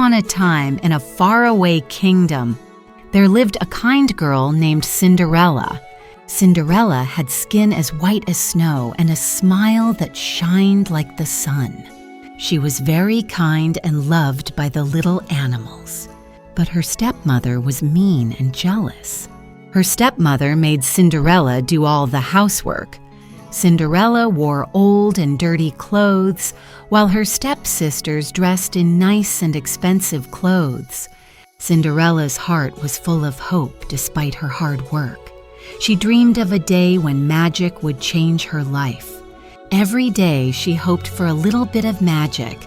upon a time, in a faraway kingdom, there lived a kind girl named Cinderella. Cinderella had skin as white as snow and a smile that shined like the sun. She was very kind and loved by the little animals. But her stepmother was mean and jealous. Her stepmother made Cinderella do all the housework. Cinderella wore old and dirty clothes, while her stepsisters dressed in nice and expensive clothes. Cinderella's heart was full of hope despite her hard work. She dreamed of a day when magic would change her life. Every day she hoped for a little bit of magic.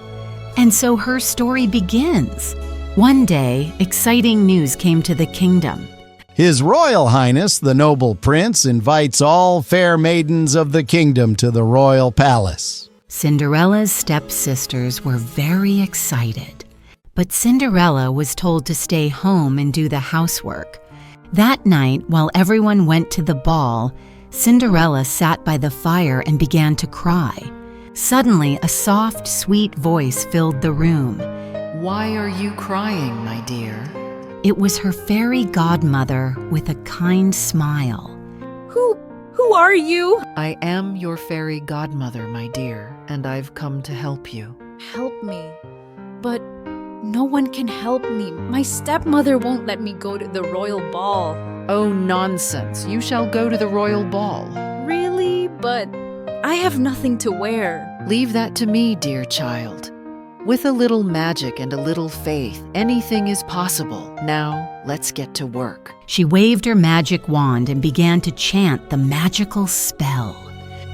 And so her story begins. One day, exciting news came to the kingdom. His Royal Highness, the noble prince, invites all fair maidens of the kingdom to the royal palace. Cinderella's stepsisters were very excited. But Cinderella was told to stay home and do the housework. That night, while everyone went to the ball, Cinderella sat by the fire and began to cry. Suddenly, a soft, sweet voice filled the room. "Why are you crying, my dear?" It was her fairy godmother with a kind smile. Who are you? "I am your fairy godmother, my dear, and I've come to help you." Help me. But no one can help me. My stepmother won't let me go to the royal ball. "Oh, nonsense. You shall go to the royal ball." Really? But I have nothing to wear. "Leave that to me, dear child. With a little magic and a little faith, anything is possible. Now, let's get to work." She waved her magic wand and began to chant the magical spell.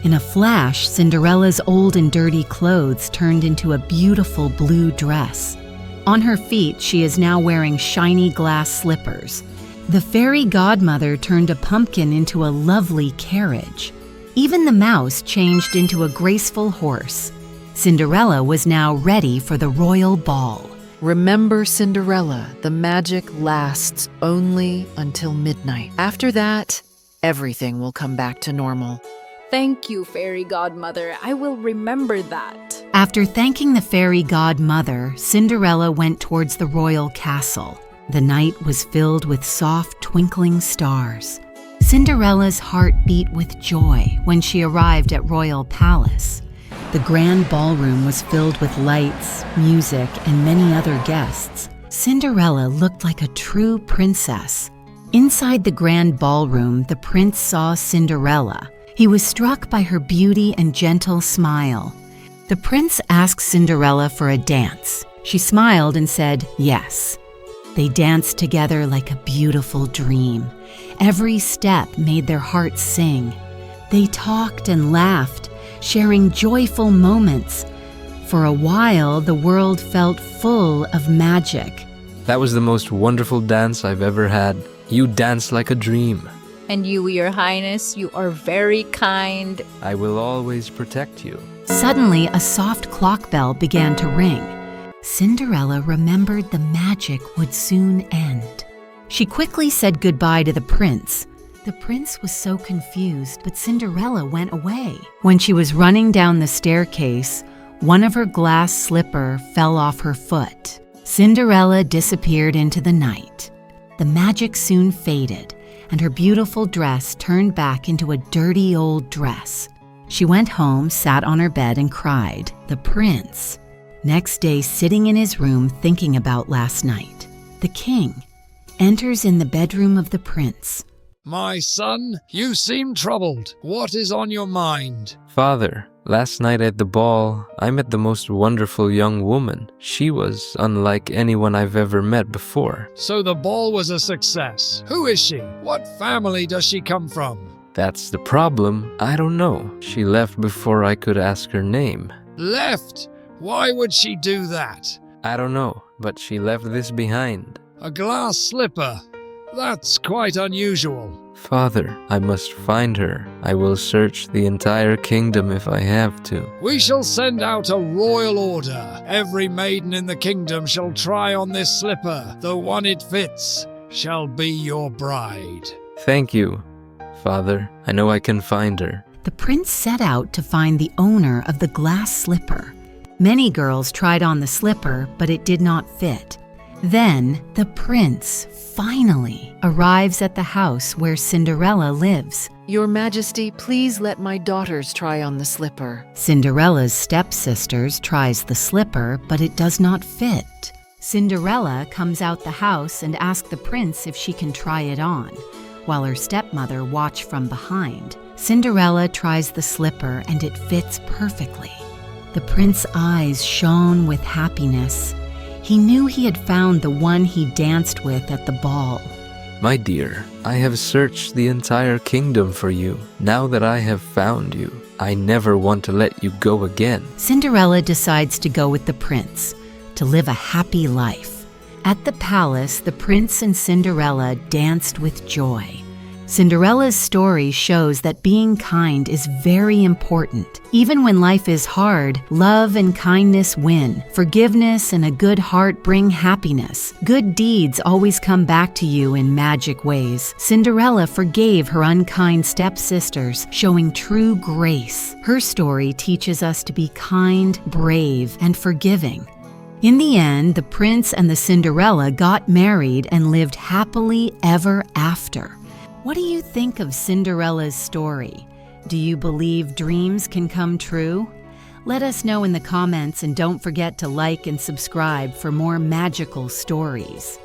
In a flash, Cinderella's old and dirty clothes turned into a beautiful blue dress. On her feet, she is now wearing shiny glass slippers. The fairy godmother turned a pumpkin into a lovely carriage. Even the mouse changed into a graceful horse. Cinderella was now ready for the royal ball. Remember, Cinderella, the magic lasts only until midnight. After that, everything will come back to normal. Thank you, fairy godmother. I will remember that. After thanking the fairy godmother, Cinderella went towards the royal castle. The night was filled with soft, twinkling stars. Cinderella's heart beat with joy when she arrived at Royal Palace. The grand ballroom was filled with lights, music, and many other guests. Cinderella looked like a true princess. Inside the grand ballroom, the prince saw Cinderella. He was struck by her beauty and gentle smile. The prince asked Cinderella for a dance. She smiled and said yes. They danced together like a beautiful dream. Every step made their hearts sing. They talked and laughed, sharing joyful moments. For a while, the world felt full of magic. That was the most wonderful dance I've ever had. You danced like a dream. And you, your highness, you are very kind. I will always protect you. Suddenly, a soft clock bell began to ring. Cinderella remembered the magic would soon end. She quickly said goodbye to the prince. The prince was so confused, but Cinderella went away. When she was running down the staircase, one of her glass slipper fell off her foot. Cinderella disappeared into the night. The magic soon faded, and her beautiful dress turned back into a dirty old dress. She went home, sat on her bed, and cried. The prince, next day sitting in his room thinking about last night. The king enters in the bedroom of the prince. "My son, you seem troubled. What is on your mind?" Father, last night at the ball, I met the most wonderful young woman. She was unlike anyone I've ever met before. "So the ball was a success. Who is she? What family does she come from?" That's the problem. I don't know. She left before I could ask her name. "Left? Why would she do that?" I don't know, but she left this behind. "A glass slipper? That's quite unusual." Father, I must find her. I will search the entire kingdom if I have to. "We shall send out a royal order. Every maiden in the kingdom shall try on this slipper. The one it fits shall be your bride." Thank you, Father. I know I can find her. The prince set out to find the owner of the glass slipper. Many girls tried on the slipper, but it did not fit. Then the prince finally arrives at the house where Cinderella lives. Your Majesty, please let my daughters try on the slipper. Cinderella's stepsisters tries the slipper, but it does not fit. Cinderella comes out the house and asks the prince if she can try it on, while her stepmother watch from behind. Cinderella tries the slipper and it fits perfectly. The prince's eyes shone with happiness. He knew he had found the one he danced with at the ball. My dear, I have searched the entire kingdom for you. Now that I have found you, I never want to let you go again. Cinderella decides to go with the prince to live a happy life. At the palace, the prince and Cinderella danced with joy. Cinderella's story shows that being kind is very important. Even when life is hard, love and kindness win. Forgiveness and a good heart bring happiness. Good deeds always come back to you in magic ways. Cinderella forgave her unkind stepsisters, showing true grace. Her story teaches us to be kind, brave, and forgiving. In the end, the prince and the Cinderella got married and lived happily ever after. What do you think of Cinderella's story? Do you believe dreams can come true? Let us know in the comments and don't forget to like and subscribe for more magical stories.